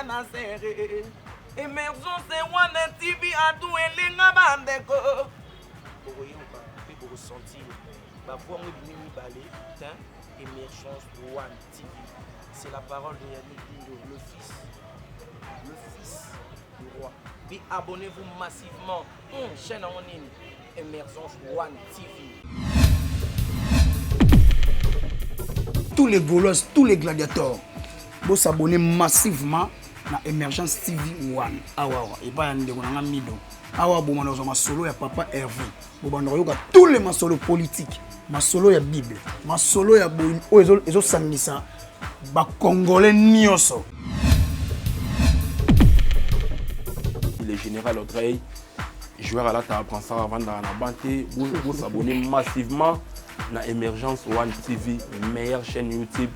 na serré. Émergence One TV a tout elenga bandeko. Boye ou pas, pour ressentir. Bah voir nous venir balé, Émergence One TV. C'est la parole de Yannick Dindo, le fils du roi. Puis abonnez-vous massivement. Chaîne en ligne, Émergence One TV. Tous les Gaulois, tous les gladiateurs, vous s'abonnez massivement à Émergence TV One. Et pas un mido. Bon, solo ya papa Hervé. Bon, tous les masolos politiques, masolo ya Bible, masolo ya ezo sangisa, ba Congolais nyoso. Le général Audrey, joueur à la table, prend ça avant dans la banté, vous s'abonnez massivement à Émergence One TV, meilleure chaîne YouTube.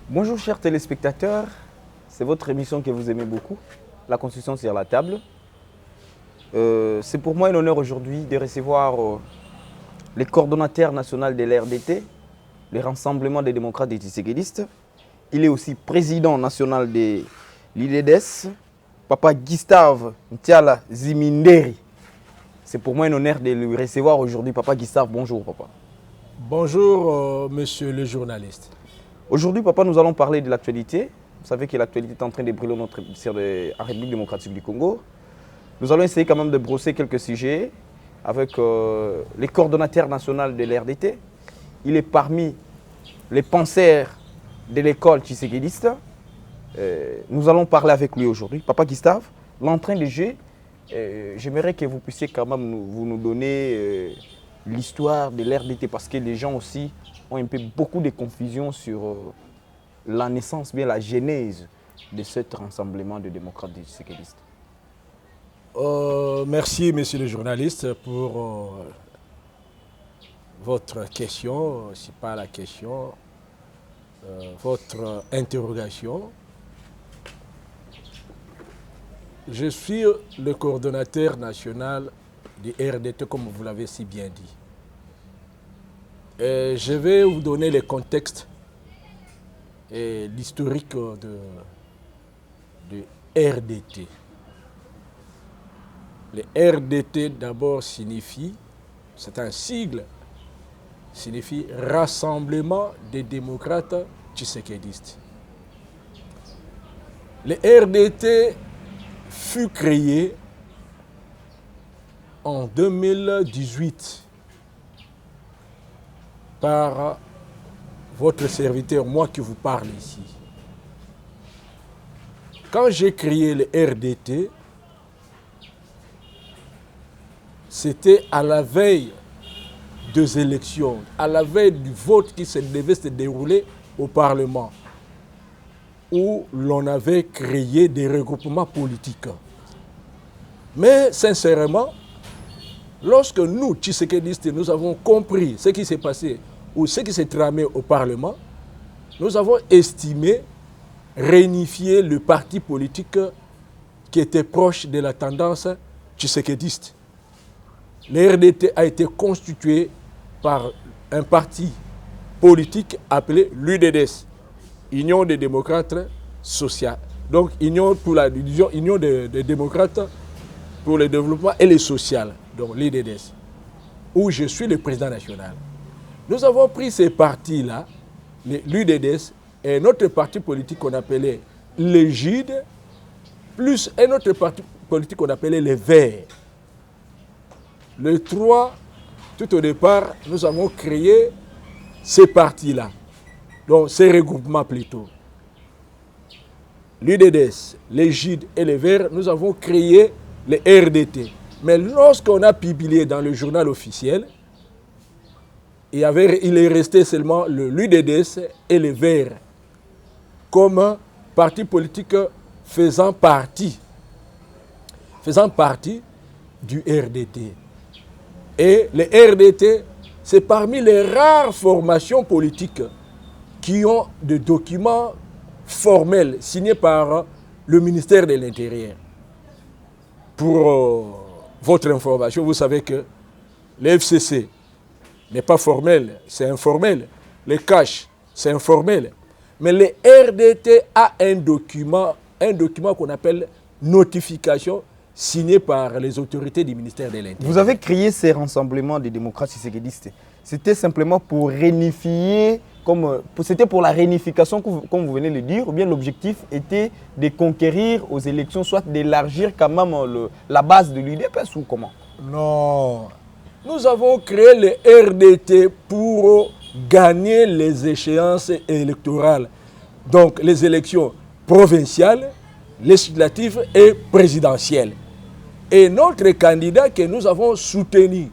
Bonjour chers téléspectateurs, c'est votre émission que vous aimez beaucoup, La Constitution sur la table. C'est pour moi un honneur aujourd'hui de recevoir les coordonnateurs nationaux de l'RDT, le Rassemblement des démocrates et tshisekidistes. Il est aussi président national de l'IDEDES, Papa Gustave Ntiala Ziminderi. C'est pour moi un honneur de le recevoir aujourd'hui. Papa Gustave, bonjour papa. Bonjour monsieur le journaliste. Aujourd'hui, papa, nous allons parler de l'actualité. Vous savez que l'actualité est en train de brûler sur la République démocratique du Congo. Nous allons essayer quand même de brosser quelques sujets avec les coordonnateurs nationaux de l'RDT. Il est parmi les penseurs de l'école tshisekidiste. Nous allons parler avec lui aujourd'hui. Papa Gustave, l'entrain de jeu, j'aimerais que vous puissiez quand même nous donner l'histoire de l'RDT parce que les gens aussi ont un peu beaucoup de confusion sur la naissance, bien la genèse de cet rassemblement de démocrates et tshisekidistes. Merci, monsieur le journaliste, pour votre question, c'est pas la question, votre interrogation. Je suis le coordonnateur national du RDT, comme vous l'avez si bien dit. Et je vais vous donner le contexte et l'historique de RDT. Le RDT d'abord signifie, c'est un sigle, signifie Rassemblement des démocrates tshisekidistes. Le RDT fut créé en 2018 par votre serviteur, moi qui vous parle ici. Quand j'ai créé le RDT, c'était à la veille des élections, à la veille du vote qui devait se dérouler au Parlement, où l'on avait créé des regroupements politiques. Mais sincèrement, lorsque nous, tshisekidistes, nous avons compris ce qui s'est passé ou ce qui s'est tramé au Parlement, nous avons estimé réunifier le parti politique qui était proche de la tendance tshisekidiste. Le RDT a été constitué par un parti politique appelé l'UDEDES, Union des démocrates sociaux. Donc, Union des démocrates pour le développement et le social, donc l'UDEDES, où je suis le président national. Nous avons pris ces partis-là, l'UDEDES, et notre parti politique qu'on appelait l'Égide, plus un autre parti politique qu'on appelait les Verts. Les trois, tout au départ, nous avons créé ces partis-là, donc ces regroupements plutôt. L'UDEDES, l'Égide et les Verts, nous avons créé les RDT. Mais lorsqu'on a publié dans le journal officiel, il est resté seulement l'UDEDES et les Verts comme parti politique faisant partie du RDT. Et le RDT c'est parmi les rares formations politiques qui ont des documents formels signés par le ministère de l'Intérieur. Pour votre information, vous savez que le FCC n'est pas formel, c'est informel. Le cash, c'est informel. Mais le RDT a un document qu'on appelle notification signé par les autorités du ministère de l'Intérieur. Vous avez créé ces rassemblements des démocrates sécédistes. C'était simplement pour réunifier, c'était pour la réunification, comme vous venez de le dire, ou bien l'objectif était de conquérir aux élections, soit d'élargir quand même la base de l'UDPS ou comment? Non. Nous avons créé le RDT pour gagner les échéances électorales. Donc les élections provinciales, législatives et présidentielles. Et notre candidat que nous avons soutenu,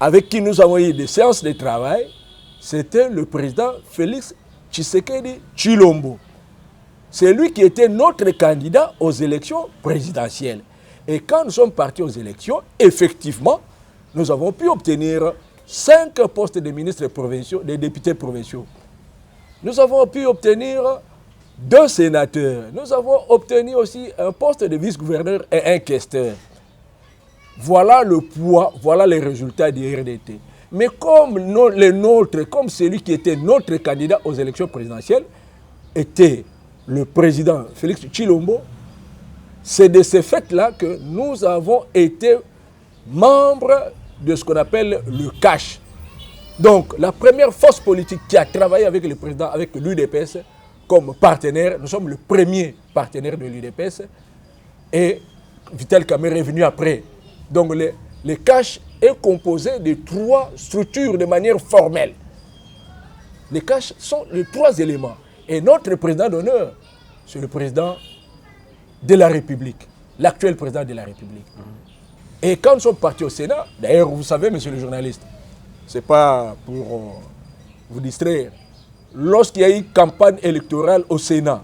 avec qui nous avons eu des séances de travail, c'était le président Félix Tshisekedi Tshilombo. C'est lui qui était notre candidat aux élections présidentielles. Et quand nous sommes partis aux élections, effectivement, nous avons pu obtenir 5 postes de ministres provinciaux, de députés provinciaux. Nous avons pu obtenir 2 sénateurs. Nous avons obtenu aussi un poste de vice-gouverneur et un questeur. Voilà le poids, voilà les résultats du RDT. Mais comme les nôtres, comme celui qui était notre candidat aux élections présidentielles, était le président Félix Tshilombo, c'est de ce fait-là que nous avons été membres de ce qu'on appelle le cash. Donc, la première force politique qui a travaillé avec le président, avec l'UDPS, comme partenaire, nous sommes le premier partenaire de l'UDPS, et Vital Kamerhe est venu après. Donc, le cash est composé de 3 structures de manière formelle. Les cash sont les 3 éléments. Et notre président d'honneur, c'est le président de la République, l'actuel président de la République. Et quand nous sommes partis au Sénat, d'ailleurs, vous savez, monsieur le journaliste, ce n'est pas pour vous distraire, lorsqu'il y a eu campagne électorale au Sénat,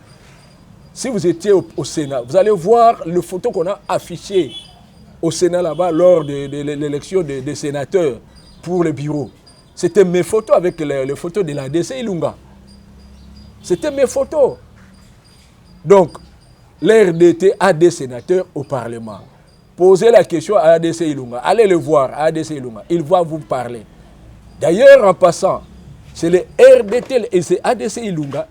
si vous étiez au Sénat, vous allez voir les photos qu'on a affichées au Sénat là-bas lors de l'élection des sénateurs pour le bureau. C'était mes photos avec les photos de l'ADC Ilunga. C'était mes photos. Donc, l'RDT a des sénateurs au Parlement. Posez la question à ADC Ilunga. Allez le voir à ADC Ilunga. Il va vous parler. D'ailleurs, en passant, c'est le RDT et c'est ADC Ilunga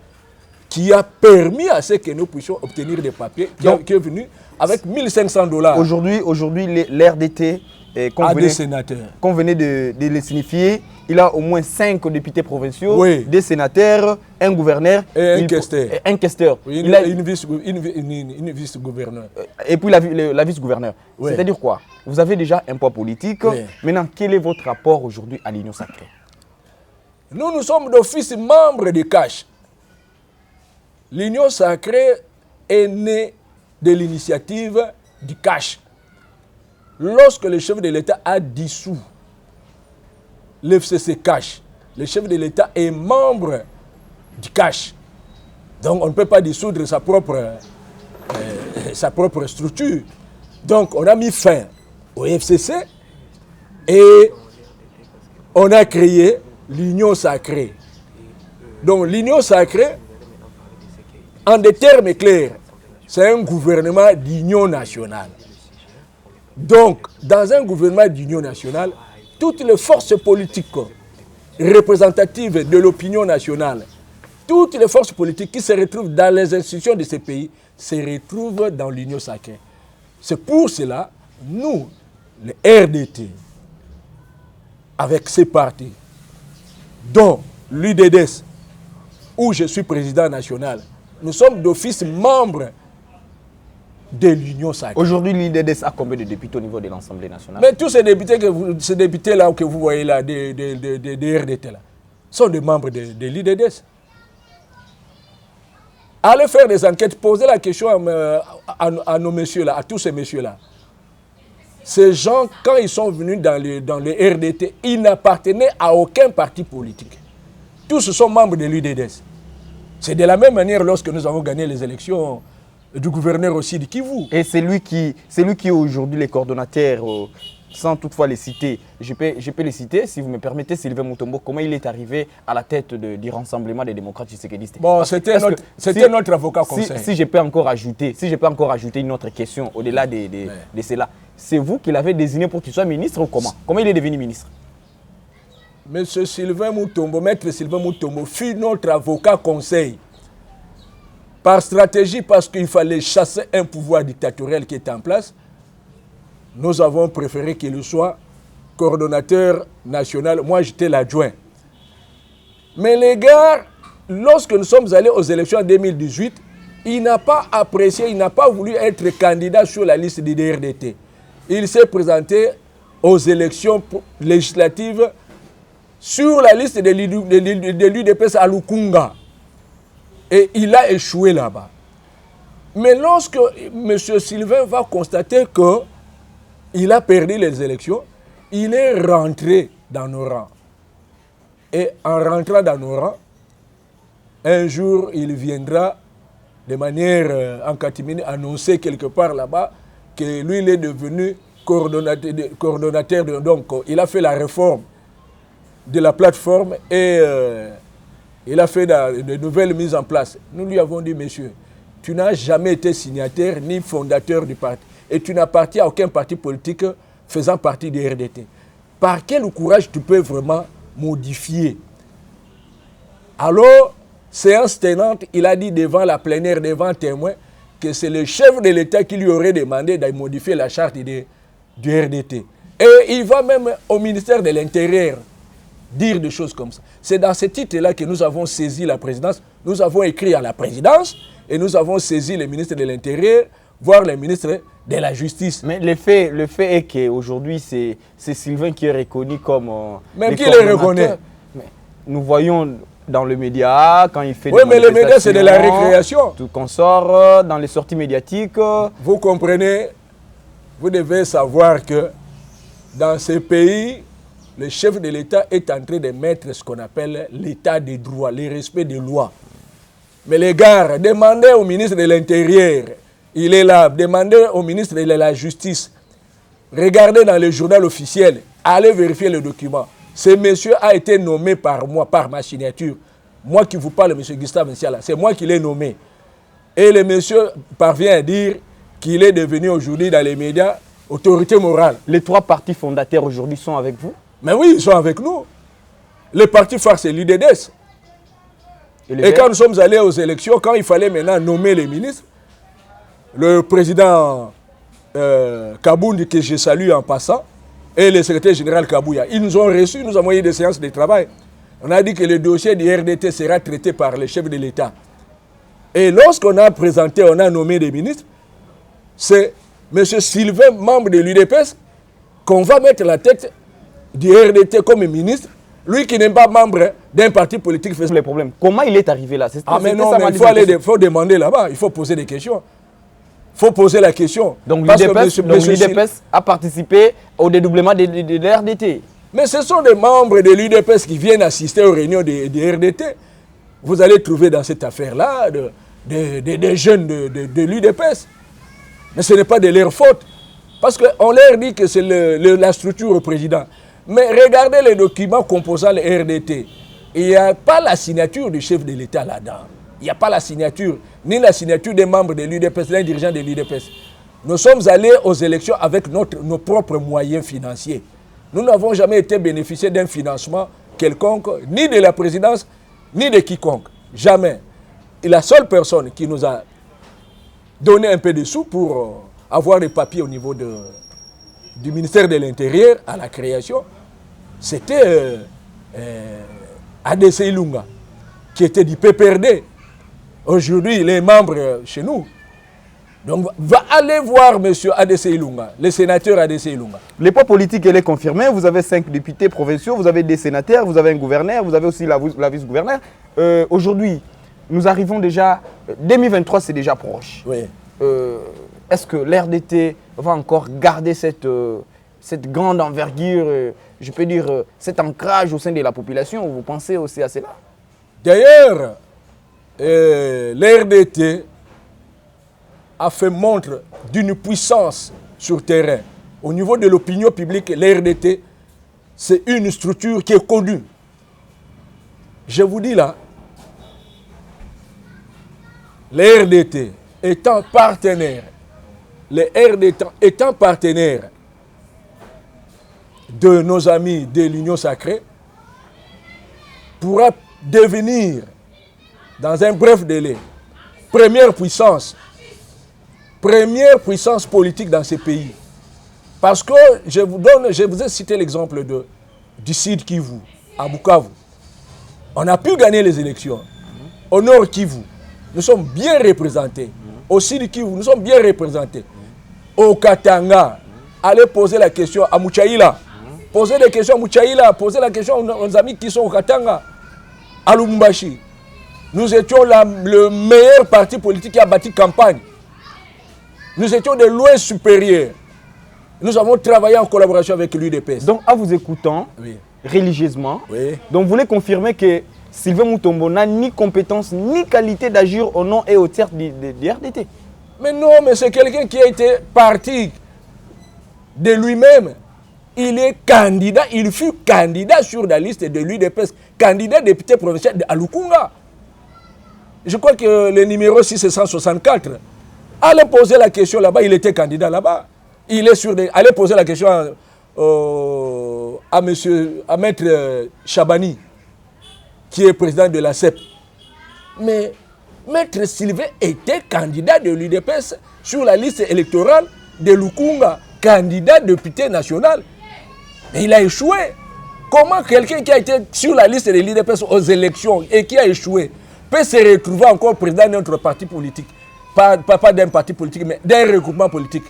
qui a permis à ce que nous puissions obtenir des papiers, qui est venu avec $1 500. Aujourd'hui, l'RDT, qu'on venait de les signifier, il a au moins 5 députés provinciaux, oui, des sénateurs, un gouverneur et un questeur. Oui, il a une vice-gouverneur. Et puis la vice-gouverneur. Oui. C'est-à-dire quoi? Vous avez déjà un poids politique. Oui. Maintenant, quel est votre rapport aujourd'hui à l'Union sacrée? Nous sommes d'office membres du CACH. L'Union sacrée est née de l'initiative du CACH. Lorsque le chef de l'État a dissous l'FCC CACH, le chef de l'État est membre du CACH. Donc on ne peut pas dissoudre sa propre structure. Donc on a mis fin au FCC et on a créé l'Union sacrée. Donc l'Union sacrée, en des termes clairs, c'est un gouvernement d'union nationale. Donc, dans un gouvernement d'union nationale, toutes les forces politiques représentatives de l'opinion nationale, toutes les forces politiques qui se retrouvent dans les institutions de ces pays, se retrouvent dans l'union sacrée. C'est pour cela, nous, le RDT, avec ces partis, dont l'UDDS, où je suis président national, nous sommes d'office membres de l'Union sacrée. Aujourd'hui, l'UDDS a combien de députés au niveau de l'Assemblée nationale? Mais tous ces députés-là que vous voyez là, des RDT là, sont des membres de l'UDDS. Allez faire des enquêtes, posez la question à nos messieurs-là, à tous ces messieurs-là. Ces gens, quand ils sont venus dans le RDT, ils n'appartenaient à aucun parti politique. Tous sont membres de l'UDDS. C'est de la même manière lorsque nous avons gagné les élections du gouverneur aussi de Kivu. Et c'est lui qui est aujourd'hui le coordonnateur sans toutefois les citer, je peux les citer, si vous me permettez, Sylvain Mutombo, comment il est arrivé à la tête du Rassemblement des démocrates tshisekedistes? Bon, c'était notre avocat conseil. Si je peux encore ajouter une autre question au-delà de cela, c'est vous qui l'avez désigné pour qu'il soit ministre ou comment? Comment il est devenu ministre? Monsieur Sylvain Mutombo, maître Sylvain Mutombo, fut notre avocat conseil. Par stratégie, parce qu'il fallait chasser un pouvoir dictatorial qui était en place, nous avons préféré qu'il soit coordonnateur national. Moi, j'étais l'adjoint. Mais les gars, lorsque nous sommes allés aux élections en 2018, il n'a pas apprécié, il n'a pas voulu être candidat sur la liste du DRDT. Il s'est présenté aux élections législatives sur la liste de l'UDPS à Lukunga. Et il a échoué là-bas. Mais lorsque M. Sylvain va constater qu'il a perdu les élections, il est rentré dans nos rangs. Et en rentrant dans nos rangs, un jour, il viendra de manière en catimini annoncer quelque part là-bas que lui, il est devenu coordonnateur. Donc, il a fait la réforme de la plateforme et il a fait de nouvelles mises en place. Nous lui avons dit, monsieur, tu n'as jamais été signataire ni fondateur du parti. Et tu n'appartiens à aucun parti politique faisant partie du RDT. Par quel courage tu peux vraiment modifier? Alors, séance tenante, il a dit devant la plénière, devant témoin, que c'est le chef de l'État qui lui aurait demandé de modifier la charte du RDT. Et il va même au ministère de l'Intérieur dire des choses comme ça. C'est dans ce titre-là que nous avons saisi la présidence. Nous avons écrit à la présidence et nous avons saisi le ministre de l'Intérieur, voire le ministre de la Justice. Mais le fait est qu'aujourd'hui, c'est Sylvain qui est reconnu comme... Même qui le reconnaît. Nous voyons dans le média, quand il fait oui, mais le média, c'est de la récréation. Tout qu'on sort dans les sorties médiatiques. Vous comprenez, vous devez savoir que dans ces pays, le chef de l'État est en train de mettre ce qu'on appelle l'état des droits, le respect des lois. Mais les gars, demandez au ministre de l'Intérieur, il est là, demandez au ministre de la Justice, regardez dans le journal officiel, allez vérifier le document. Ce monsieur a été nommé par moi, par ma signature. Moi qui vous parle, monsieur Gustave Nsiala, c'est moi qui l'ai nommé. Et le monsieur parvient à dire qu'il est devenu aujourd'hui dans les médias autorité morale. Les 3 partis fondateurs aujourd'hui sont avec vous? Mais oui, ils sont avec nous. Le parti phare, c'est l'UDDS. Et quand nous sommes allés aux élections, quand il fallait maintenant nommer les ministres, le président Kaboundi, que je salue en passant, et le secrétaire général Kabouya, ils nous ont reçus, nous avons eu des séances de travail. On a dit que le dossier du RDT sera traité par le chef de l'État. Et lorsqu'on a présenté, on a nommé des ministres, c'est M. Sylvain, membre de l'UDPS, qu'on va mettre la tête du RDT comme ministre, lui qui n'est pas membre d'un parti politique. Fait les problèmes. Comment il est arrivé là? Mais non, mais il faut demander là-bas, il faut poser des questions. Il faut poser la question. Donc l'UDPS a participé au dédoublement de l'RDT. Mais ce sont des membres de l'UDPS qui viennent assister aux réunions de RDT. Vous allez trouver dans cette affaire-là des jeunes de l'UDPS. Mais ce n'est pas de leur faute. Parce qu'on leur dit que c'est la structure au président. Mais regardez les documents composant le RDT. Il n'y a pas la signature du chef de l'État là-dedans. Il n'y a pas la signature, ni la signature des membres de l'UDPS, d'un dirigeant de l'UDPS. Nous sommes allés aux élections avec nos propres moyens financiers. Nous n'avons jamais été bénéficiés d'un financement quelconque, ni de la présidence, ni de quiconque. Jamais. Et la seule personne qui nous a donné un peu de sous pour avoir des papiers au niveau du ministère de l'Intérieur à la création, c'était ADC Ilunga, qui était du PPRD. Aujourd'hui, il est membre chez nous. Donc, va aller voir M. ADC Ilunga, le sénateur ADC Ilunga. Les poids politiques, elle est confirmée. Vous avez 5 députés provinciaux, vous avez des sénateurs, vous avez un gouverneur, vous avez aussi la vice-gouverneur. Aujourd'hui, nous arrivons déjà... 2023, c'est déjà proche. Oui. Est-ce que l'RDT va encore garder cette grande envergure, je peux dire, cet ancrage au sein de la population? Vous pensez aussi à cela? D'ailleurs, l'RDT a fait montre d'une puissance sur terrain. au niveau de l'opinion publique, l'RDT, c'est une structure qui est connue. Je vous dis là, les RDT étant partenaires, les RDT étant partenaires de nos amis de l'Union Sacrée, pourra devenir, dans un bref délai, première puissance politique dans ces pays. Parce que je vous ai cité l'exemple du Sud Kivu, à Bukavu. On a pu gagner les élections. Au Nord Kivu, nous sommes bien représentés. Au Sud Kivu, nous sommes bien représentés. Au Katanga, allez poser la question à Mouchaïla. Posez des questions à Mouchaïla, posez la question aux amis qui sont au Katanga, à Lubumbashi. Nous étions le meilleur parti politique qui a bâti campagne. Nous étions de loin supérieurs. Nous avons travaillé en collaboration avec l'UDPS. Donc, en vous écoutant, oui, religieusement, oui, donc vous voulez confirmer que Sylvain Mutombo n'a ni compétence ni qualité d'agir au nom et au tiers du RDT. Mais non, mais c'est quelqu'un qui a été parti de lui-même. Il est candidat, il fut candidat sur la liste de l'UDPS, candidat député provincial de Alukunga. Je crois que le numéro 664, allez poser la question là-bas, il était candidat là-bas. Il est sur des... Allez poser la question à Maître Chabani, qui est président de la CEP. Mais Maître Sylvain était candidat de l'UDPS sur la liste électorale de Lukunga, candidat député national. Mais il a échoué. Comment quelqu'un qui a été sur la liste de l'UDPS aux élections et qui a échoué peut se retrouver encore président de notre parti politique? Pas d'un parti politique, mais d'un regroupement politique.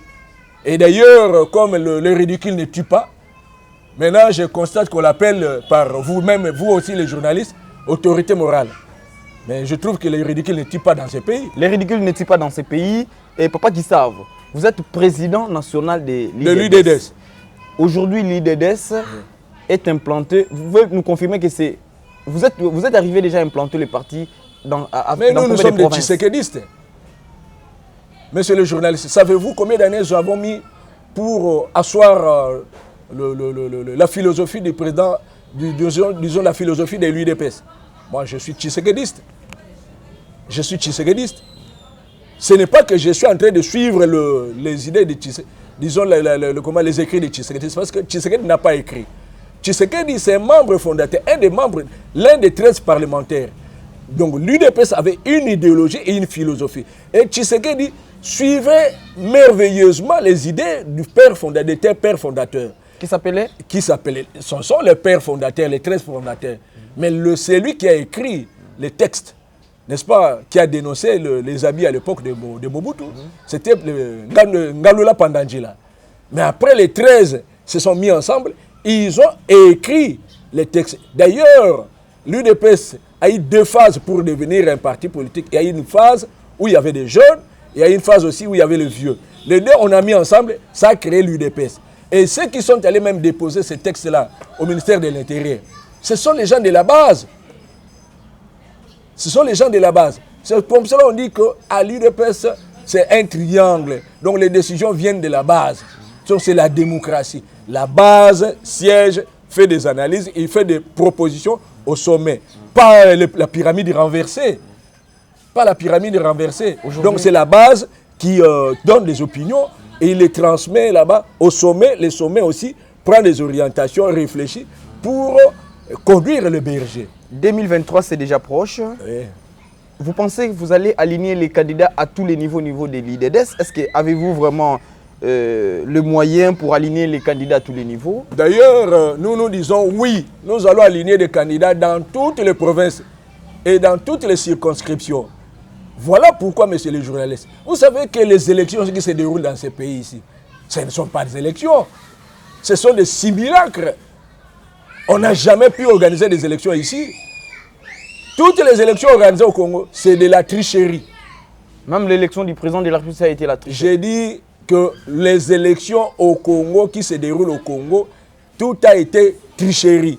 Et d'ailleurs, comme le ridicule ne tue pas, maintenant je constate qu'on l'appelle par vous-même, vous aussi les journalistes, autorité morale. Mais je trouve que le ridicule ne tue pas dans ces pays. Les ridicules ne tuent pas dans ces pays. Et papa qui savent, vous êtes président national de l'UDDS. Aujourd'hui, l'UDDS est implanté. Vous pouvez nous confirmer que c'est... Vous êtes arrivé déjà à implanter le parti mais nous sommes des tshisekédistes. Monsieur le journaliste, savez-vous combien d'années nous avons mis pour asseoir la philosophie du président, disons la philosophie de l'UDPS? Moi, je suis tshisekédiste. Je suis tshisekédiste. Ce n'est pas que je suis en train de suivre les idées de Tshisekedi, disons les écrits de Tshisekedi, parce que Tshisekedi n'a pas écrit. Tshisekedi, c'est un membre fondateur, l'un des 13 parlementaires. Donc l'UDPS avait une idéologie et une philosophie. Et Tshisekedi suivait merveilleusement les idées du père fondateur. Qui s'appelait? Ce sont les pères fondateurs, les 13 fondateurs. Mais c'est lui qui a écrit les textes, n'est-ce pas, qui a dénoncé les habits à l'époque de Mobutu. C'était Ngalula Pandangila. Mais après, les 13 se sont mis ensemble, ils ont écrit les textes. D'ailleurs, l'UDPS a eu 2 phases pour devenir un parti politique. Il y a eu une phase où il y avait des jeunes, il y a eu une phase aussi où il y avait les vieux. Les deux, on a mis ensemble, ça a créé l'UDPS. Et ceux qui sont allés même déposer ces textes-là au ministère de l'Intérieur, ce sont les gens de la base. Ce sont les gens de la base. C'est comme cela qu'on dit qu'à l'UDPS, c'est un triangle. Donc les décisions viennent de la base. Donc c'est la démocratie. La base siège, fait des analyses, il fait des propositions au sommet. Pas la pyramide renversée. Pas la pyramide renversée. Donc c'est la base qui donne des opinions et il les transmet là-bas au sommet. Les sommets aussi prennent des orientations réfléchies pour conduire le berger. 2023, c'est déjà proche. Oui. Vous pensez que vous allez aligner les candidats à tous les niveaux de l'IDDS? Est-ce que avez-vous vraiment le moyen pour aligner les candidats à tous les niveaux? D'ailleurs, nous disons oui, nous allons aligner des candidats dans toutes les provinces et dans toutes les circonscriptions. Voilà pourquoi, messieurs les journalistes, vous savez que les élections qui se déroulent dans ces pays ici, ce ne sont pas des élections, ce sont des simulacres. On n'a jamais pu organiser des élections ici. Toutes les élections organisées au Congo, c'est de la tricherie. Même l'élection du président de la République, ça a été la tricherie. J'ai dit que les élections au Congo, qui se déroulent au Congo, tout a été tricherie.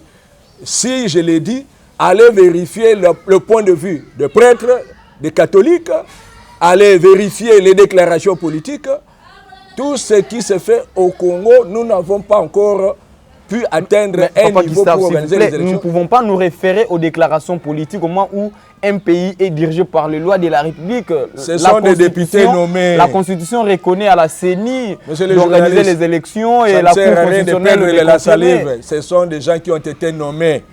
Si je l'ai dit, allez vérifier le point de vue de prêtres, des catholiques, allez vérifier les déclarations politiques. tout ce qui se fait au Congo, nous n'avons pas encore pu atteindre un niveau pour organiser les élections. Nous ne pouvons pas nous référer aux déclarations politiques au moment où un pays est dirigé par les lois de la République. Ce sont des députés nommés. La Constitution reconnaît à la CENI Monsieur d'organiser les élections et la Cour constitutionnelle de la salive. Ce sont des gens qui ont été nommés.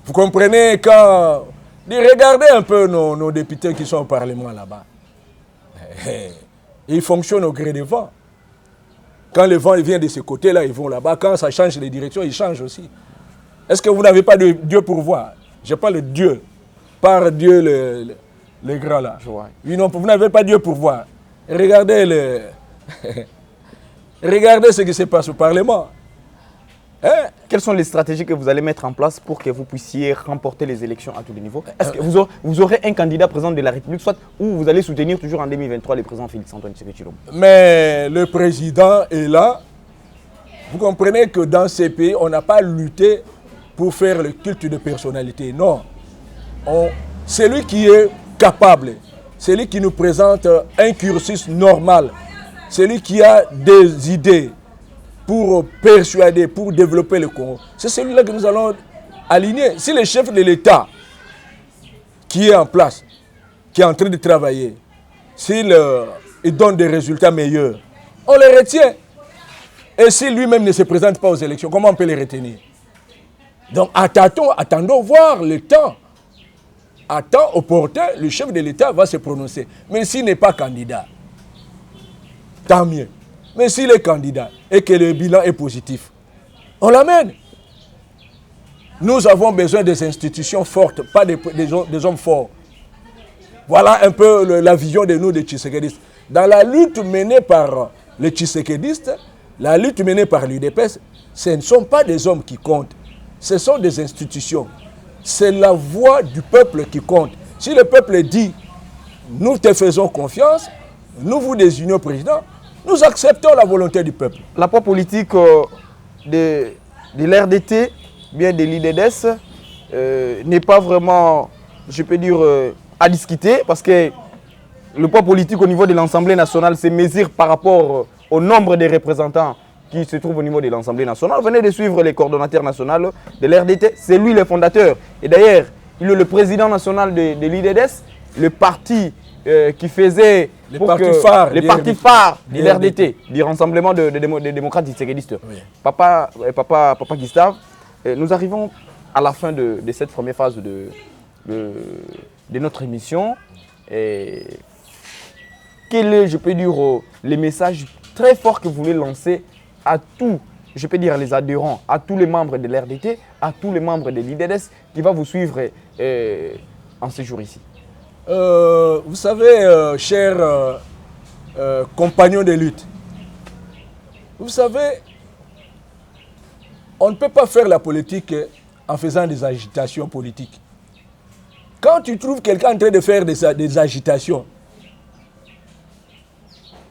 Vous comprenez quand... Regardez un peu nos députés qui sont au Parlement là-bas. Ils fonctionnent au gré des vents. Quand le vent vient de ce côté-là, ils vont là-bas. Quand ça change les directions, ils changent aussi. Est-ce que vous n'avez pas de Dieu pour voir? Je parle de Dieu. Par Dieu le grand là. Oui, non, vous n'avez pas Dieu pour voir. Regardez regardez ce qui se passe au Parlement. Hein? Quelles sont les stratégies que vous allez mettre en place pour que vous puissiez remporter les élections à tous les niveaux? Est-ce que vous aurez un candidat président de la République, soit ou vous allez soutenir toujours en 2023 le président Félix-Antoine Tshisekedi Tshilombo? Mais le président est là. Vous comprenez que dans ces pays, on n'a pas lutté pour faire le culte de personnalité. Non. C'est lui qui est capable. C'est lui qui nous présente un cursus normal. C'est lui qui a des idées pour persuader, pour développer le Congo. C'est celui-là que nous allons aligner. Si le chef de l'État qui est en place, qui est en train de travailler, s'il donne des résultats meilleurs, on les retient. Et si lui-même ne se présente pas aux élections, comment on peut les retenir? Donc attendons voir le temps. À temps opportun, le chef de l'État va se prononcer. Mais s'il n'est pas candidat, tant mieux. Mais s'il est candidat et que le bilan est positif, on l'amène. Nous avons besoin des institutions fortes, pas des hommes forts. Voilà un peu la vision de nous, des Tshisekedistes. Dans la lutte menée par les Tshisekedistes, la lutte menée par l'UDPS, ce ne sont pas des hommes qui comptent. Ce sont des institutions. C'est la voix du peuple qui compte. Si le peuple dit, nous te faisons confiance, nous vous désignons président, nous acceptons la volonté du peuple. L'apport politique de l'RDT, bien de l'IDDS, n'est pas vraiment, je peux dire, à discuter, parce que le poids politique au niveau de l'Assemblée nationale se mesure par rapport au nombre de représentants qui se trouvent au niveau de l'Assemblée nationale. Venez de suivre les coordonnateurs nationaux de l'RDT, c'est lui le fondateur. Et d'ailleurs, il est le président national de l'IDDS, le parti qui faisait les partis phares de l'RDT, du Rassemblement des démocrates tshisekidistes. Oui. Papa Gustave, nous arrivons à la fin de cette première phase de notre émission. Et quel est, je peux dire, les messages très forts que vous voulez lancer à tous, je peux dire, les adhérents, à tous les membres de l'RDT, à tous les membres de l'IDDS qui va vous suivre en ce jour ici? Vous savez, chers compagnons de lutte, vous savez, on ne peut pas faire la politique en faisant des agitations politiques. Quand tu trouves quelqu'un en train de faire des agitations,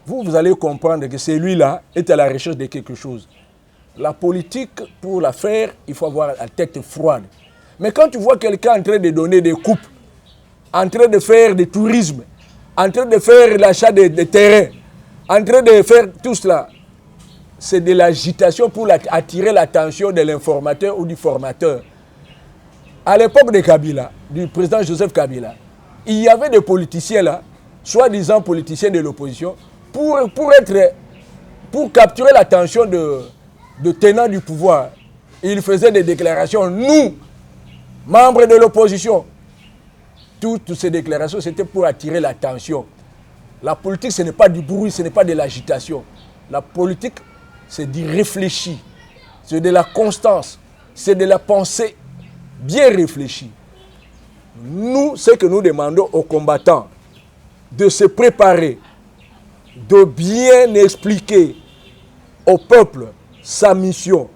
vous allez comprendre que celui-là est à la recherche de quelque chose. La politique, pour la faire, il faut avoir la tête froide. Mais quand tu vois quelqu'un en train de donner des coupes, en train de faire du tourisme, en train de faire l'achat de terrains, en train de faire tout cela, c'est de l'agitation pour attirer l'attention de l'informateur ou du formateur. À l'époque de Kabila, du président Joseph Kabila, il y avait des politiciens là, soi-disant politiciens de l'opposition, pour capturer l'attention de tenants du pouvoir. Il faisait des déclarations, nous, membres de l'opposition. Toutes ces déclarations, c'était pour attirer l'attention. La politique, ce n'est pas du bruit, ce n'est pas de l'agitation. La politique, c'est du réfléchi, c'est de la constance, c'est de la pensée bien réfléchie. Nous, ce que nous demandons aux combattants, de se préparer, de bien expliquer au peuple sa mission.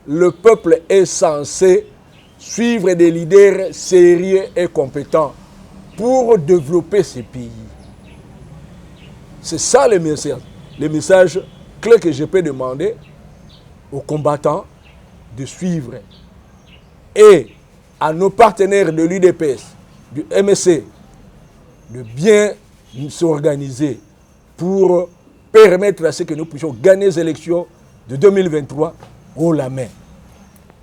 Le peuple est censé suivre des leaders sérieux et compétents pour développer ces pays. C'est ça le message clé que je peux demander aux combattants de suivre. Et à nos partenaires de l'UDPS, du MSC, de bien s'organiser pour permettre à ce que nous puissions gagner les élections de 2023 haut la main.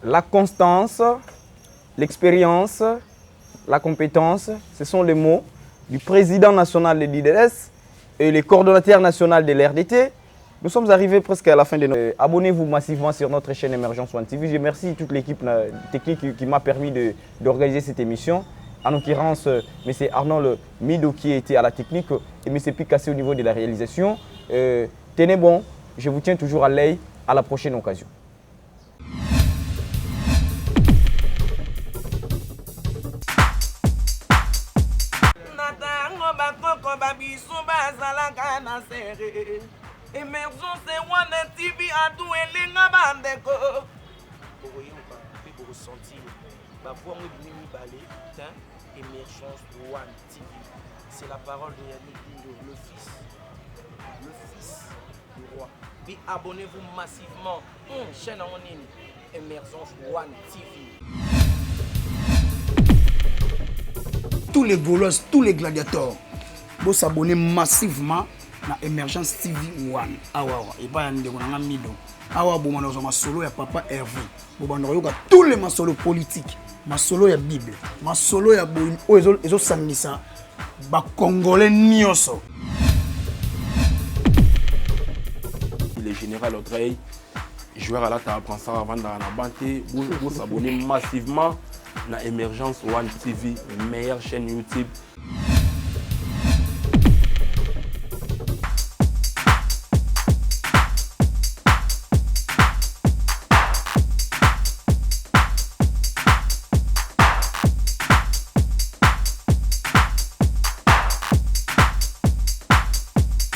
La constance, l'expérience, la compétence, ce sont les mots du président national de l'IDS et le coordonnateur national de l'RDT. Nous sommes arrivés presque à la fin de notre... Abonnez-vous massivement sur notre chaîne Émergence One TV. Je remercie toute l'équipe technique qui m'a permis d'organiser cette émission. En l'occurrence, M. Arnold Mido qui était à la technique et M. Picasso au niveau de la réalisation. Tenez bon, je vous tiens toujours à l'œil. À la prochaine occasion. Émergence One TV a tout elenga bandeko. Bokoyoka pe bokosentir. Ba voix mo bimi balé, hein? Émergence One TV. C'est la parole de Yannick Dindo, le fils du roi. Puis abonnez-vous massivement. Chaîne en ligne, Émergence One TV. Tous les Gaulois, tous les gladiateurs, vous s'abonnez massivement na Émergence TV One. Awa et pas yande konanga mido. Awa bo mwana ma solo ya papa Hervé. Bo bando yoka tous les masolo politiques, masolo ya Bible, masolo ya bo ezo sangisa ba congolais nyoso. Le général Audrey, joueur à la table, prend ça avant dans la banté, vous s'abonnez massivement à Émergence One TV, meilleure chaîne YouTube.